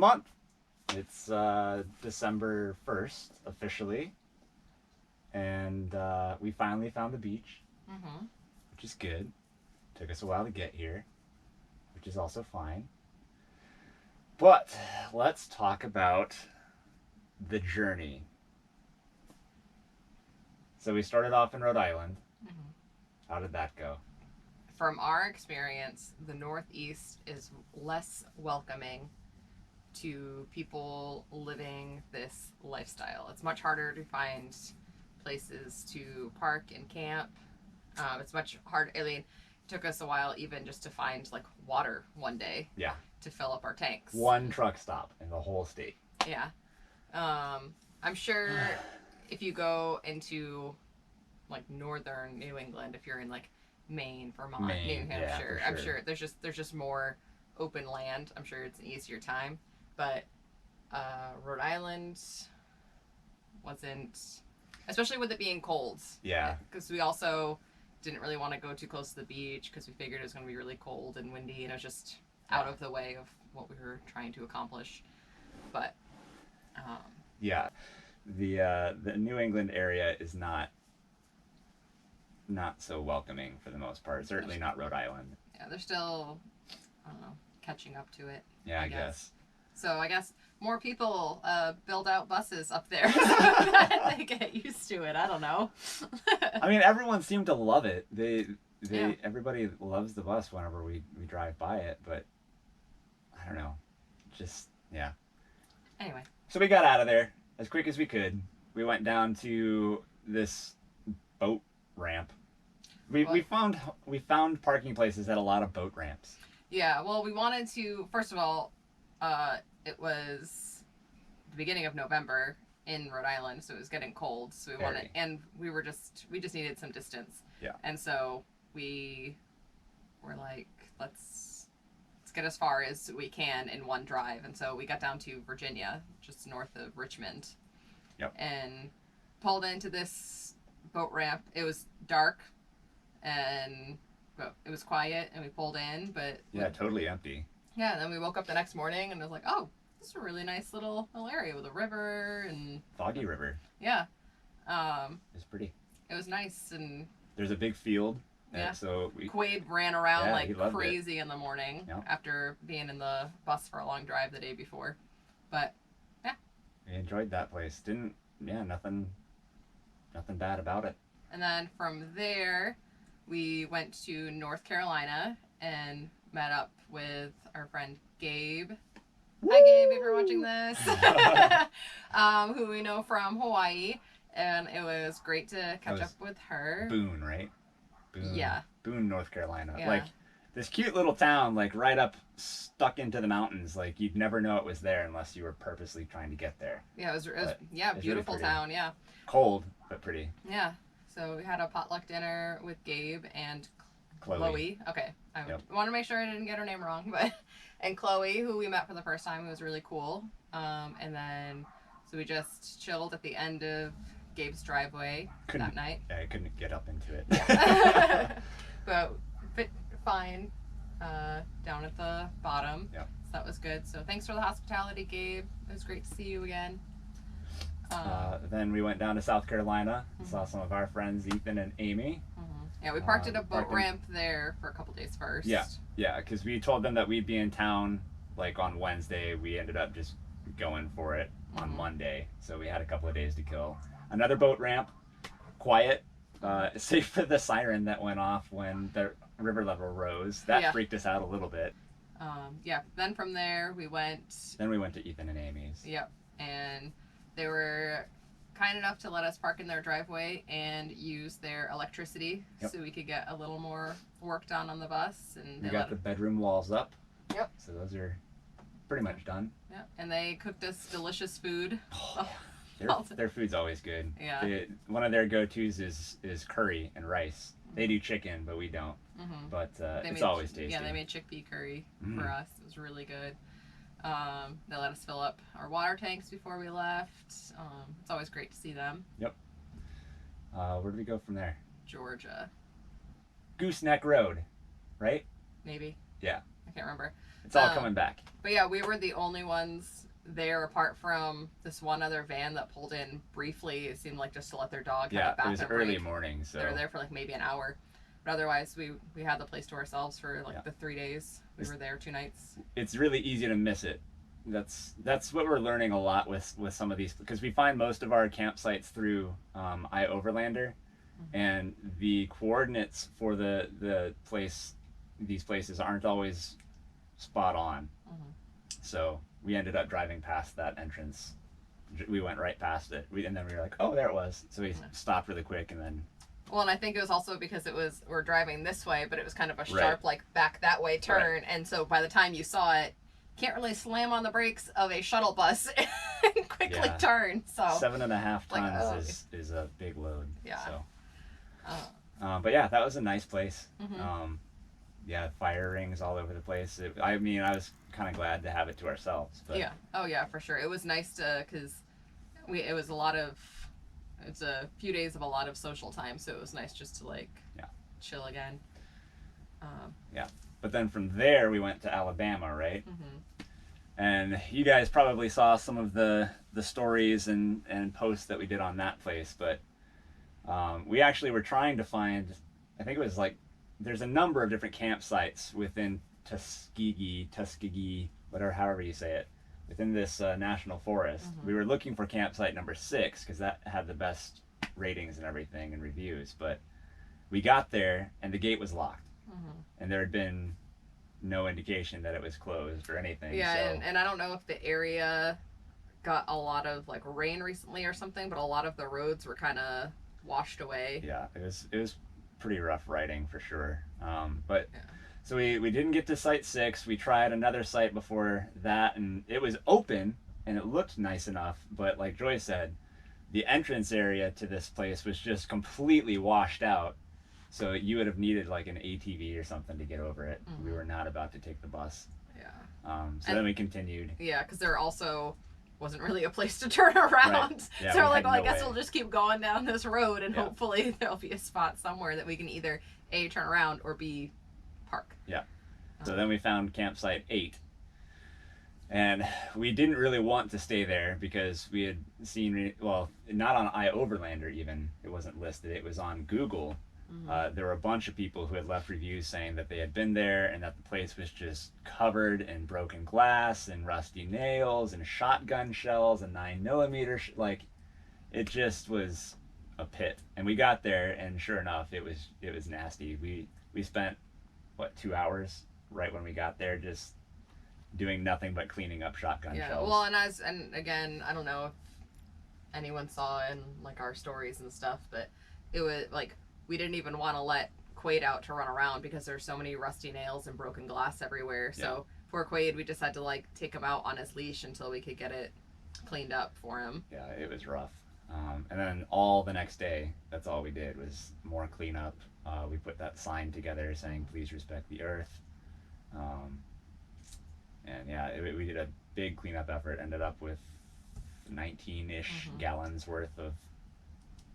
month. It's December 1st officially, and we finally found the beach, which is good. Took us a while to get here, which is also fine. But let's talk about the journey. So we started off in Rhode Island. How did that go? From our experience, the Northeast is less welcoming to people living this lifestyle. It's much harder to find places to park and camp. It's much harder. I mean, it took us a while even just to find like water one day. Yeah. To fill up our tanks. One truck stop in the whole state. Yeah. I'm sure if you go into like northern New England, if you're in like Maine, Vermont, New Hampshire, yeah, I'm sure there's just more open land. I'm sure it's an easier time. But Rhode Island wasn't, especially with it being cold. Yeah. Because we also didn't really want to go too close to the beach because we figured it was going to be really cold and windy, and it was just out of the way of what we were trying to accomplish. But yeah, the New England area is not so welcoming for the most part. Certainly not Rhode Island. Yeah, they're still, I don't know, catching up to it. Yeah, I guess. So I guess more people build out buses up there so that they get used to it. I don't know. I mean, everyone seemed to love it. Everybody loves the bus whenever we drive by it, but I don't know. Just, yeah. Anyway. So we got out of there as quick as we could. We went down to this boat ramp. We found parking places that had a lot of boat ramps. Yeah, well, we wanted to, first of all, it was the beginning of November in Rhode Island, so it was getting cold. So we just needed some distance. Yeah. And so we were like, let's get as far as we can in one drive. And so we got down to Virginia, just north of Richmond. Yep. And pulled into this boat ramp. It was dark, but it was quiet, and we pulled in, but totally empty. Yeah, and then we woke up the next morning and it was like, oh, this is a really nice little area with a river and Foggy River. Yeah. It's pretty. It was nice, and there's a big field. Yeah. So Quaid ran around like crazy in the morning Yep. after being in the bus for a long drive the day before. But yeah. We enjoyed that place. Nothing bad about it. And then from there, we went to North Carolina and met up with our friend Gabe. Woo! Hi Gabe, if you're watching this. Who we know from Hawaii. And it was great to catch up with her. Boone, right? Boone. Yeah. Boone, North Carolina. Yeah. Like this cute little town, like right up stuck into the mountains. Like you'd never know it was there unless you were purposely trying to get there. Yeah, it was beautiful really town, yeah. Cold, but pretty. Yeah. So we had a potluck dinner with Gabe and Chloe. Okay. I want to make sure I didn't get her name wrong, and Chloe, who we met for the first time, was really cool. And then so we just chilled at the end of Gabe's driveway that night. Yeah, I couldn't get up into it. Yeah. But fit fine down at the bottom. Yep. So that was good. So thanks for the hospitality, Gabe. It was great to see you again. Then we went down to South Carolina and saw some of our friends, Ethan and Amy. Yeah, we parked at a boat ramp there for a couple days first. Yeah, because we told them that we'd be in town like on Wednesday. We ended up just going for it on Monday, so we had a couple of days to kill. Another boat ramp, quiet, save for the siren that went off when the river level rose. That freaked us out a little bit. Then from there we went... Then we went to Ethan and Amy's. Yep, and they were kind enough to let us park in their driveway and use their electricity so we could get a little more work done on the bus. And we got the bedroom walls up. Yep. So those are pretty much done. Yep, and they cooked us delicious food. Their food's always good. Yeah. One of their go-tos is curry and rice. They do chicken, but we don't. But it's always tasty. Yeah, they made chickpea curry for us. It was really good. They let us fill up our water tanks before we left. It's always great to see them. Yep. Where do we go from there? Georgia. Gooseneck Road, right? Maybe. Yeah. I can't remember. It's all coming back. But yeah, we were the only ones there apart from this one other van that pulled in briefly. It seemed like just to let their dog have a bathroom it was early break. morning, so they were there for like maybe an hour. But otherwise, we had the place to ourselves for like the 3 days. We were there 2 nights. It's really easy to miss it. That's what we're learning a lot with some of these, because we find most of our campsites through iOverlander, and the coordinates for the place, these places aren't always spot on. So we ended up driving past that entrance. We went right past it, and then we were like, oh, there it was. So we stopped really quick, and then. Well, and I think it was also because we're driving this way, but it was kind of a sharp, like back that way turn, and so by the time you saw it, can't really slam on the brakes of a shuttle bus and quickly turn. So 7.5 tons is a big load. Yeah. So. But yeah, that was a nice place. Yeah, fire rings all over the place. I mean, I was kind of glad to have it to ourselves. But. Yeah. Oh yeah, for sure. It was nice because it was it's a few days of a lot of social time, so it was nice just to like chill again. Yeah, but then from there we went to Alabama, right? And you guys probably saw some of the stories and posts that we did on that place, but we actually were trying to find, I think it was like, there's a number of different campsites within Tuskegee, whatever, however you say it, within this national forest. We were looking for campsite number 6 because that had the best ratings and everything and reviews, but we got there and the gate was locked, and there had been no indication that it was closed or anything. Yeah, so. and I don't know if the area got a lot of like rain recently or something, but a lot of the roads were kind of washed away. Yeah, it was pretty rough riding for sure. But so we didn't get to site 6. We tried another site before that, and it was open and it looked nice enough, but like Joy said, the entrance area to this place was just completely washed out. So you would have needed like an ATV or something to get over it. We were not about to take the bus. Yeah. Then we continued. Yeah, because there also wasn't really a place to turn around. Right. Yeah, so we're like, well, no I guess way. we'll just keep going down this road, and hopefully there'll be a spot somewhere that we can either A, turn around, or B, park. Yeah. So then we found campsite 8. And we didn't really want to stay there because we had seen, well, not on iOverlander even, it wasn't listed, it was on Google. There were a bunch of people who had left reviews saying that they had been there and that the place was just covered in broken glass and rusty nails and shotgun shells and 9mm, like it just was a pit. And we got there, and sure enough, it was nasty. We spent 2 hours right when we got there just doing nothing but cleaning up shotgun shells. Well, and again, I don't know if anyone saw in like our stories and stuff, but it was like we didn't even want to let Quaid out to run around because there's so many rusty nails and broken glass everywhere. So for Quaid, we just had to like take him out on his leash until we could get it cleaned up for him. Yeah, it was rough. And then all the next day, that's all we did was more cleanup. We put that sign together saying, please respect the earth. And yeah, we did a big cleanup effort, ended up with 19-ish gallons worth of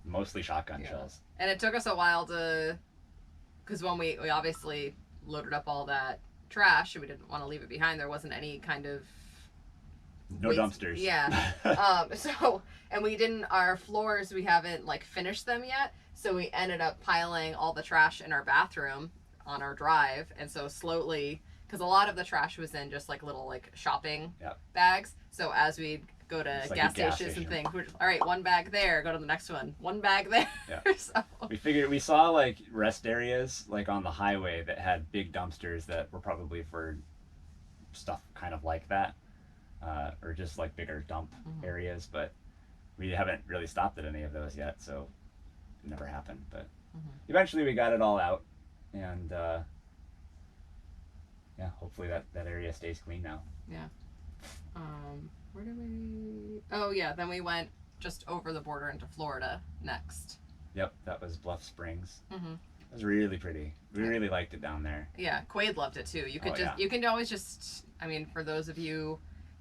mostly shotgun shells. And it took us a while because when we obviously loaded up all that trash and we didn't want to leave it behind, there wasn't any kind of no dumpsters. Yeah. And our floors, we haven't like finished them yet. So we ended up piling all the trash in our bathroom on our drive. And so slowly, because a lot of the trash was in just like little like shopping bags. So as we go to like gas a gas stations and station. things, we're just, all right, 1 bag there, go to the next one bag there. Yeah. So. We saw like rest areas like on the highway that had big dumpsters that were probably for stuff kind of like that, or just like bigger dump areas, but we haven't really stopped at any of those yet, so it never happened. But eventually we got it all out, and yeah, hopefully that area stays clean now. Yeah. Where did we? Oh yeah, then we went just over the border into Florida next. Yep, that was Bluff Springs. It was really pretty. We really liked it down there. Yeah, Quaid loved it too. You can always just, I mean, for those of you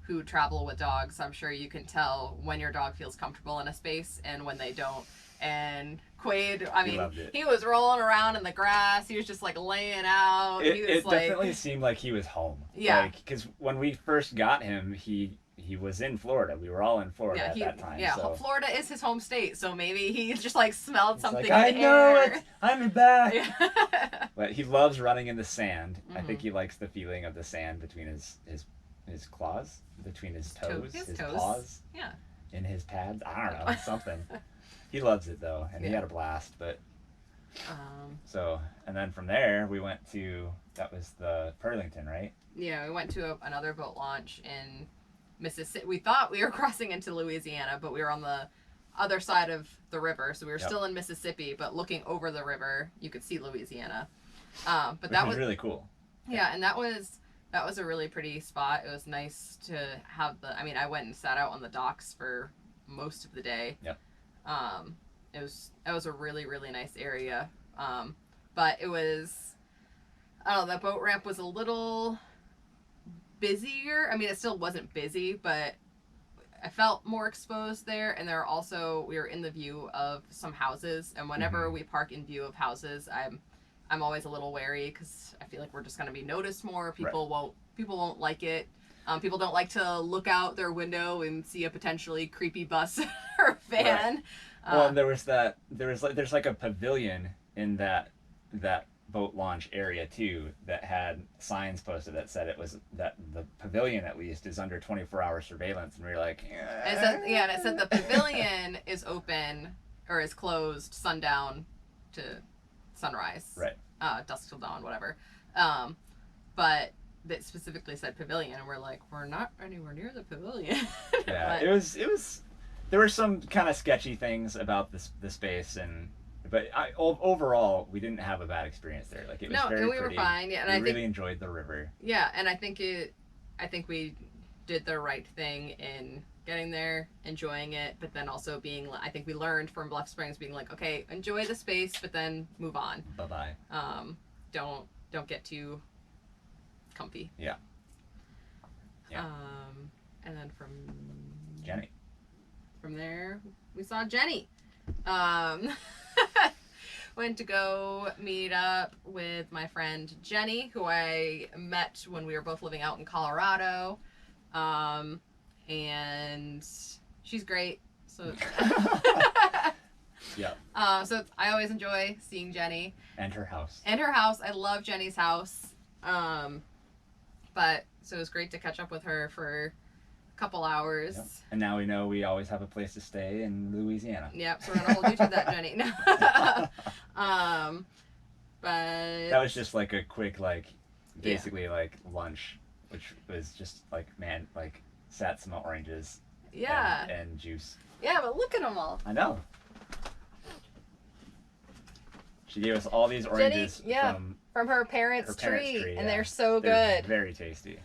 who travel with dogs, I'm sure you can tell when your dog feels comfortable in a space and when they don't. And Quaid, I mean, he was rolling around in the grass. He was just like laying out. It definitely seemed like he was home. Yeah. Like, because when we first got him, he was in Florida. We were all in Florida at that time. Yeah, so. Florida is his home state, so maybe he just like smelled something. Like, in I the know air. it. I'm back. Yeah. But he loves running in the sand. I think he likes the feeling of the sand between his claws, between his toes, his paws. Yeah. In his pads. I don't know, something. He loves it though, and he had a blast. But so, and then from there we went to, that was the Burlington, right? Yeah, we went to another boat launch in Mississippi. We thought we were crossing into Louisiana, but we were on the other side of the river, so we were still in Mississippi, but looking over the river, you could see Louisiana. But that was really cool. Yeah, and that was a really pretty spot. It was nice to have I mean, I went and sat out on the docks for most of the day. Yep. It was a really, really nice area. But it was, I don't know, that boat ramp was a little busier. I mean, it still wasn't busy, but I felt more exposed there. And there are also, we were in the view of some houses, and whenever we park in view of houses, I'm always a little wary because I feel like we're just going to be noticed more. People won't like it. People don't like to look out their window and see a potentially creepy bus or van. Right. Well, and there's like a pavilion in that boat launch area too that had signs posted that said it was, that the pavilion at least is under 24-hour surveillance, and we were like, and it said the pavilion is open or is closed sundown to sunrise, right? Dusk till dawn, whatever. But that specifically said pavilion, and we're like, we're not anywhere near the pavilion. Yeah, it was. There were some kind of sketchy things about the space, but overall we didn't have a bad experience there. Like, it was very pretty. Were fine. Yeah, and I really enjoyed the river. Yeah, and I think we did the right thing in getting there, enjoying it, but then also being, I think we learned from Bluff Springs being like, okay, enjoy the space, but then move on. Bye-bye. Don't get too comfy. Yeah. And then Jenny. From there, we saw Jenny. Went to go meet up with my friend Jenny, who I met when we were both living out in Colorado. And she's great. So yeah. So I always enjoy seeing Jenny. And her house. I love Jenny's house. But so it was great to catch up with her for a couple hours. Yep. And now we know we always have a place to stay in Louisiana. Yep, so we're gonna hold you to that, Jenny. But that was just like a quick, like, basically like lunch, which was just like, sat some oranges. Yeah. And juice. Yeah, but look at them all. I know. She gave us all these oranges from her parents' tree, and they're so good. Very tasty.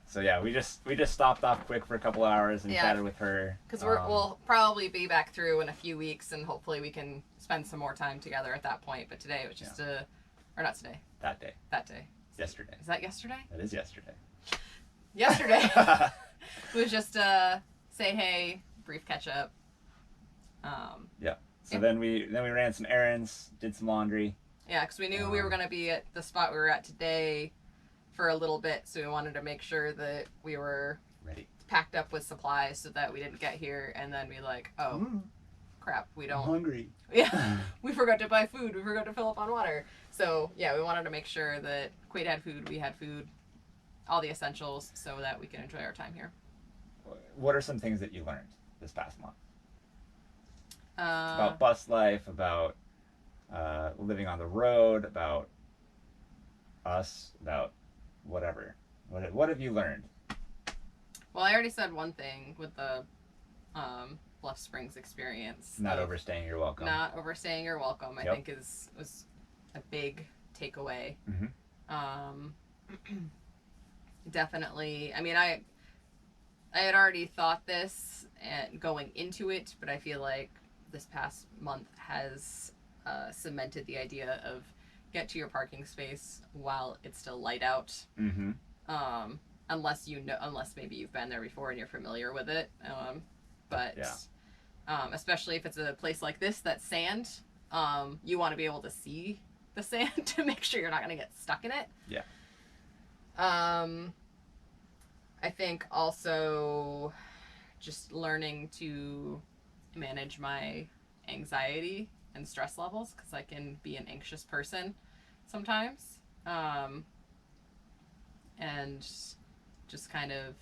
So yeah, we just stopped off quick for a couple hours and chatted with her. Because we'll probably be back through in a few weeks, and hopefully we can spend some more time together at that point. But today it was just or not today. That day. Yesterday. Is that yesterday? That is yesterday. Yesterday. It was just say hey, brief catch up. So then we ran some errands, did some laundry. Yeah, because we knew we were gonna be at the spot we were at today for a little bit, so we wanted to make sure that we were ready, packed up with supplies, so that we didn't get here and then be like, crap, we don't. I'm hungry. Yeah, we forgot to buy food. We forgot to fill up on water. So yeah, we wanted to make sure that Quaid had food, we had food, all the essentials, so that we can enjoy our time here. What are some things that you learned this past month? About bus life, about living on the road, about us, about whatever. What have you learned? Well, I already said one thing with the Bluff Springs experience. Not overstaying your welcome. Not overstaying your welcome, I think was a big takeaway. Definitely. I mean, I had already thought this and going into it, but I feel like this past month has cemented the idea of get to your parking space while it's still light out. Mm-hmm. Unless maybe you've been there before and you're familiar with it. But especially if it's a place like this that's sand, you want to be able to see the sand to make sure you're not going to get stuck in it. Yeah. I think also just learning to manage my anxiety and stress levels, because I can be an anxious person sometimes. And just kind of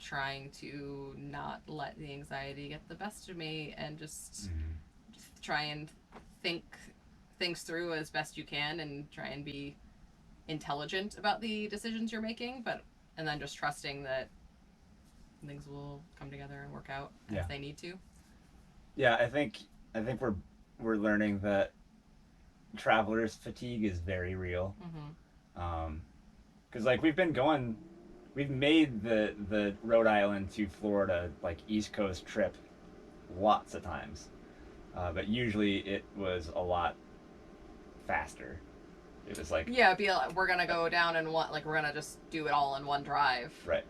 trying to not let the anxiety get the best of me, and just try and think things through as best you can, and try and be intelligent about the decisions you're making, and then just trusting that things will come together and work out as they need to. Yeah, I think we're learning that traveler's fatigue is very real. Because like we've made the Rhode Island to Florida like East Coast trip lots of times, but usually it was a lot faster. It was like we're gonna go down and we're gonna just do it all in one drive, right?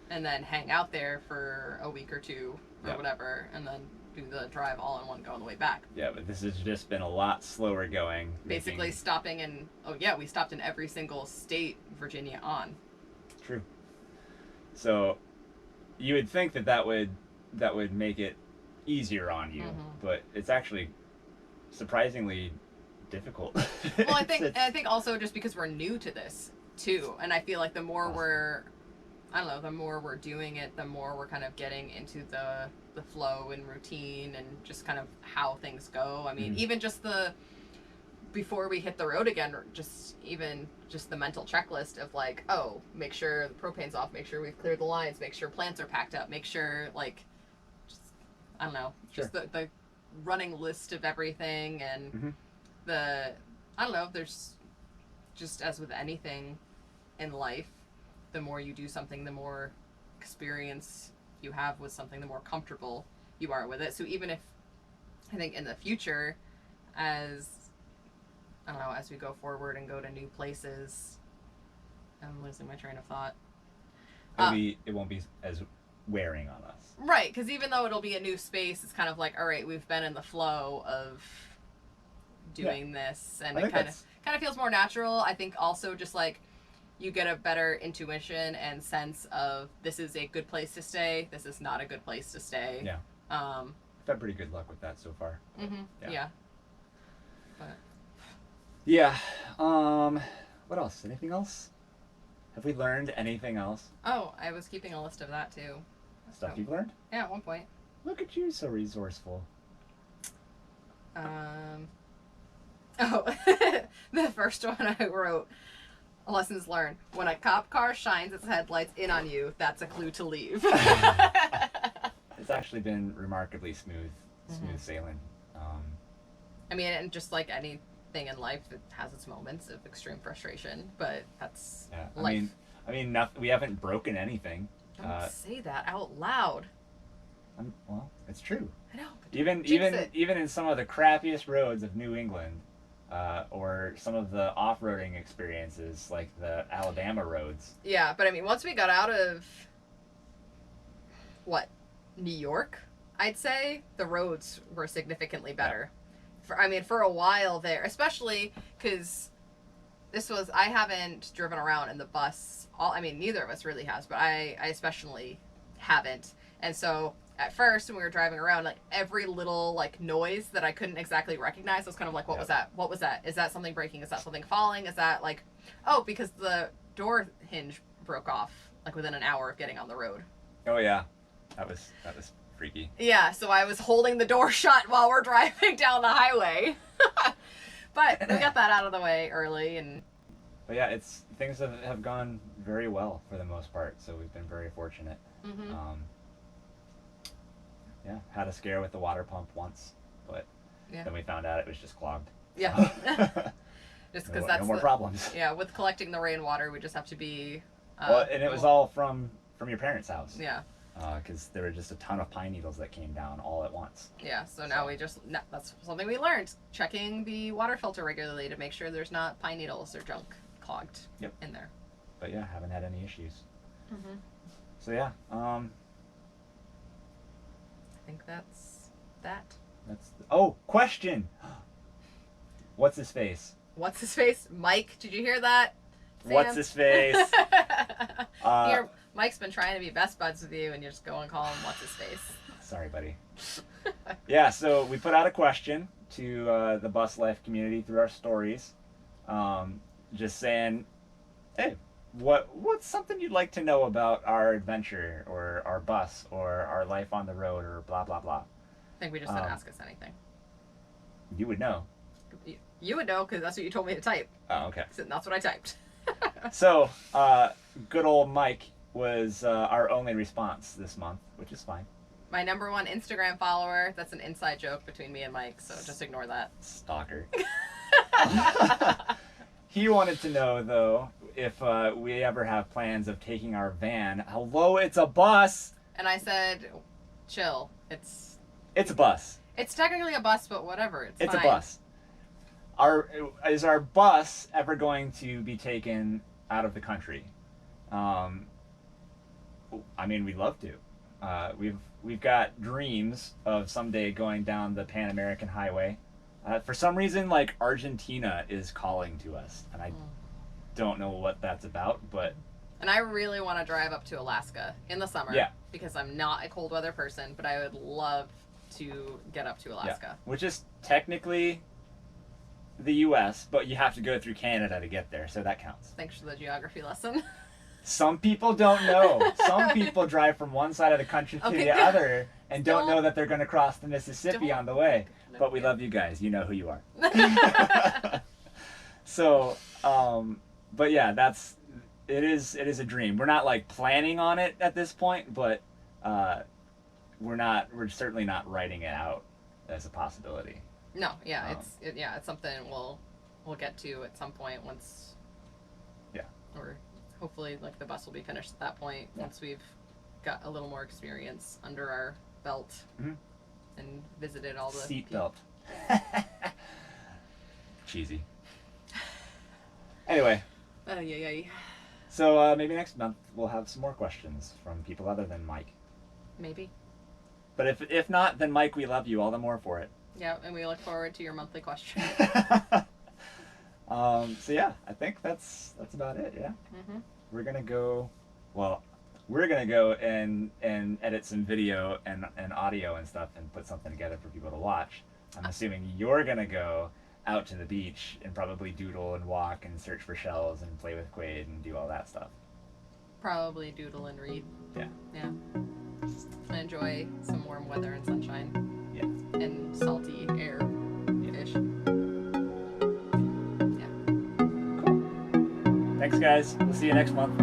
And then hang out there for a week or two or whatever, and then do the drive all in one go on the way back. Yeah, but this has just been a lot slower going. Basically stopping in, we stopped in every single state, Virginia on. True. So you would think that would make it easier on you, but it's actually surprisingly difficult. Well, I think also just because we're new to this too, and I feel like the more the more we're doing it, the more we're kind of getting into the flow and routine and just kind of how things go. I mean, even just before we hit the road again, just the mental checklist of like, make sure the propane's off, make sure we've cleared the lines, make sure plants are packed up, make sure just the running list of everything, and there's just, as with anything in life, the more you do something, the more experience you have with something, the more comfortable you are with it. So even if, I think in the future, as we go forward and go to new places, I'm losing my train of thought. It won't be as wearing on us. Right, because even though it'll be a new space, it's kind of like, all right, we've been in the flow of doing this, and it kind of feels more natural. I think also just like you get a better intuition and sense of, this is a good place to stay, this is not a good place to stay. Yeah. I've had pretty good luck with that so far. Yeah. But yeah. What else? Anything else? Have we learned anything else? Oh, I was keeping a list of that too. Stuff you've learned? Yeah, at one point. Look at you, so resourceful. The first one I wrote, lessons learned. When a cop car shines its headlights in on you, that's a clue to leave. It's actually been remarkably smooth sailing. I mean, and just like anything in life, it has its moments of extreme frustration, but that's life. I mean, we haven't broken anything. Don't say that out loud. Well, it's true. I know. Even in some of the crappiest roads of New England, or some of the off-roading experiences like the Alabama roads. Yeah, but I mean, once we got out of New York, I'd say the roads were significantly better. Yeah. For a while there, especially because I haven't driven around in the bus. Neither of us really has, but I especially haven't. And so at first, when we were driving around, like every little like noise that I couldn't exactly recognize, I was kind of like, what was that? What was that? Is that something breaking? Is that something falling? Is that like, because the door hinge broke off like within an hour of getting on the road. Oh yeah, that was freaky. Yeah, so I was holding the door shut while we're driving down the highway. But we got that out of the way early, and. But yeah, things have gone very well for the most part, so we've been very fortunate. Yeah, had a scare with the water pump once, but then we found out it was just clogged. Yeah. Just because that's no more problems. Yeah, with collecting the rainwater, we just have to be. And it was all from your parents' house. Yeah. because there were just a ton of pine needles that came down all at once. Yeah, so now that's something we learned. Checking the water filter regularly to make sure there's not pine needles or junk clogged in there. But yeah, haven't had any issues. Mm-hmm. So yeah, I think that's that. Question. What's his face? What's his face? Mike, did you hear that? Sam? What's his face? Mike's been trying to be best buds with you, and you're just going and call him what's his face. Sorry, buddy. Yeah, so we put out a question to the Bus Life community through our stories, just saying, hey, what's something you'd like to know about our adventure or our bus or our life on the road or blah blah blah. I think we just said ask us anything. You would know. You would know because that's what you told me to type. Oh, okay. So that's what I typed. So, good old Mike was our only response this month, which is fine. My number one Instagram follower. That's an inside joke between me and Mike, so just ignore that. Stalker. He wanted to know, though, if we ever have plans of taking our van. Hello, it's a bus! And I said, chill. It's a bus. It's technically a bus, but whatever. It's fine. A bus. Is our bus ever going to be taken out of the country? I mean, we'd love to. We've got dreams of someday going down the Pan American Highway. For some reason, like, Argentina is calling to us, and I don't know what that's about, but... And I really want to drive up to Alaska in the summer. Yeah. Because I'm not a cold weather person, but I would love to get up to Alaska. Yeah. Which is technically the U.S., but you have to go through Canada to get there, so that counts. Thanks for the geography lesson. Some people don't know. Some people drive from one side of the country to the other and don't know that they're going to cross the Mississippi on the way. But we love you guys. You know who you are. So, but yeah, it is a dream. We're not like planning on it at this point, but we're certainly not writing it out as a possibility. No, yeah, it's something we'll get to at some point once. Yeah. Or hopefully, like, the bus will be finished at that point once we've got a little more experience under our belt and visited all the seat belt. Cheesy. Anyway. So maybe next month we'll have some more questions from people other than Mike. Maybe. But if not, then Mike, we love you all the more for it. Yeah, and we look forward to your monthly question. So yeah, I think that's about it. Yeah. Mm-hmm. We're gonna go and edit some video and audio and stuff and put something together for people to watch. I'm assuming you're gonna go out to the beach and probably doodle and walk and search for shells and play with Quaid and do all that stuff. Probably doodle and read. Yeah. Yeah. And enjoy some warm weather and sunshine. Yeah. And salty air. Fish. Yeah. Cool. Thanks, guys. We'll see you next month.